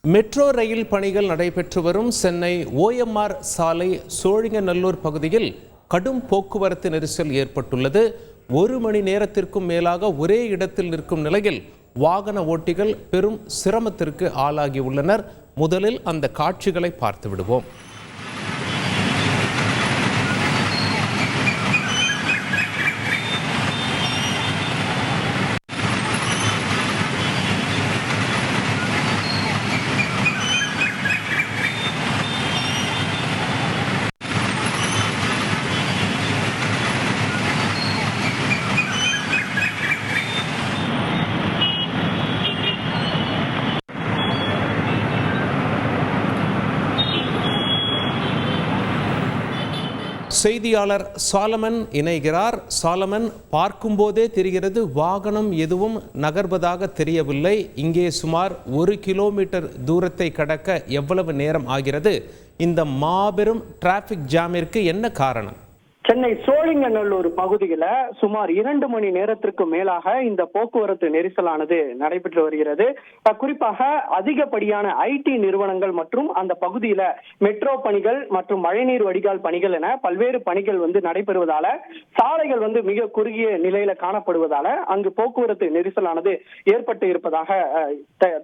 Metro rail பணிகள் நடைபெற்று வரும் சென்னை OMR சாலை சோழிங்கநல்லூர் பகுதியில் கடும் போக்குவரத்து நெரிசல் ஏற்பட்டுள்ளது. 1 மணி நேரத்திற்கும் மேலாக ஒரே இடத்தில் நிற்கும் நிலையில் வாகன ஓட்டிகள் பெரும் சிரமத்திற்கு ஆளாகி உள்ளனர். முதலில் அந்த காட்சிகளை பார்த்து விடுவோம். செய்தியாளர் சாலமன் இணைகிறார். சாலமன், பார்க்கும்போதே தெரிகிறது வாகனம் எதுவும் நகர்வதாக தெரியவில்லை. இங்கே சுமார் 1 கிலோமீட்டர் தூரத்தை கடக்க எவ்வளவு நேரம் ஆகிறது? இந்த மாபெரும் டிராபிக் ஜாமிற்கு என்ன காரணம்? சென்னை சோழிங்கநல்லூர் பகுதியில சுமார் 2 மணி நேரத்திற்கு மேலாக இந்த போக்குவரத்து நெரிசலானது நடைபெற்று வருகிறது. குறிப்பாக அதிகப்படியான IT நிறுவனங்கள் மற்றும் அந்த பகுதியில மெட்ரோ பணிகள் மற்றும் மழைநீர் வடிகால் பணிகள் என பல்வேறு பணிகள் நடைபெறுவதால சாலைகள் மிக குறுகிய நிலையில காணப்படுவதால அங்கு போக்குவரத்து நெரிசலானது ஏற்பட்டு இருப்பதாக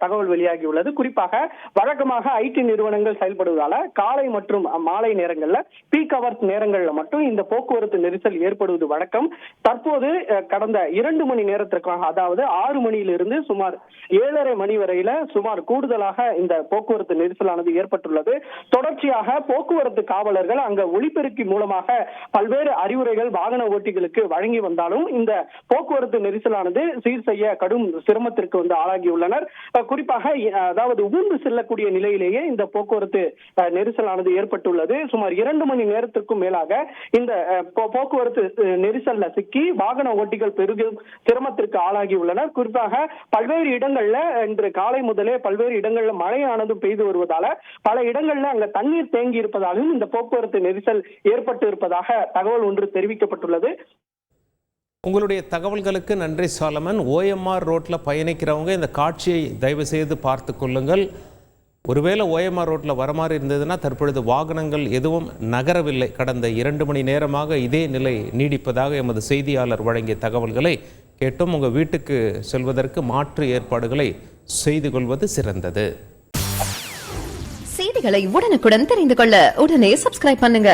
தகவல் வெளியாகியுள்ளது. குறிப்பாக வழக்கமாக IT நிறுவனங்கள் செயல்படுவதால காலை மற்றும் மாலை நேரங்கள்ல பீக் அவர்ஸ் நேரங்கள்ல மட்டும் இந்த போக்குவரத்து நெரிசல் ஏற்படுவது வழக்கம். தற்போது கடந்த 2 மணி நேரத்திற்காக, அதாவது 6 மணியிலிருந்து சுமார் 7:30 மணி வரையில சுமார் கூடுதலாக இந்த போக்குவரத்து நெரிசலானது ஏற்பட்டுள்ளது. தொடர்ச்சியாக போக்குவரத்து காவலர்கள் அங்க ஒலிபெருக்கி மூலமாக பல்வேறு அறிவுரைகள் வாகன ஓட்டிகளுக்கு வழங்கி வந்தாலும் இந்த போக்குவரத்து நெரிசலானது சீர் செய்ய கடும் சிரமத்திற்கு ஆளாகியுள்ளனர். குறிப்பாக அதாவது ஊர்ந்து செல்லக்கூடிய நிலையிலேயே இந்த போக்குவரத்து நெரிசலானது ஏற்பட்டுள்ளது. சுமார் 2 மணி நேரத்திற்கும் மேலாக இந்த போக்குவரத்து நெரிசல்ல சிக்கி வாகன ஓட்டிகள் பெருகும் சிரமத்திற்கு ஆளாகி உள்ளனர். குறிப்பாக பல்வேறு இடங்கள்ல இன்று காலை முதலே பல்வேறு இடங்கள்ல மழையானது பெய்து வருவதால பல இடங்கள்ல அங்க தண்ணீர் தேங்கி இருப்பதாலும் இந்த போக்குவரத்து நெரிசல் ஏற்பட்டு இருப்பதாக தகவல் ஒன்று தெரிவிக்கப்பட்டுள்ளது. உங்களுடைய தகவல்களுக்கு நன்றி சாலமன். OMR ரோட்ல பயணிக்கிறவங்க இந்த காட்சியை தயவு செய்து பார்த்து கொள்ளுங்கள். ஒருவேளை OMR ரோட்டில் வரமாறு இருந்ததுன்னா தற்பொழுது வாகனங்கள் எதுவும் நகரவில்லை. கடந்த 2 மணி நேரமாக இதே நிலை நீடிப்பதாக எமது செய்தியாளர் வழங்கிய தகவல்களை கேட்டும். உங்கள் வீட்டுக்கு செல்வதற்கு மாற்று ஏற்பாடுகளை செய்து கொள்வது சிறந்தது. செய்திகளை உடனுக்குடன் தெரிந்து கொள்ள உடனே சப்ஸ்கிரைப் பண்ணுங்க.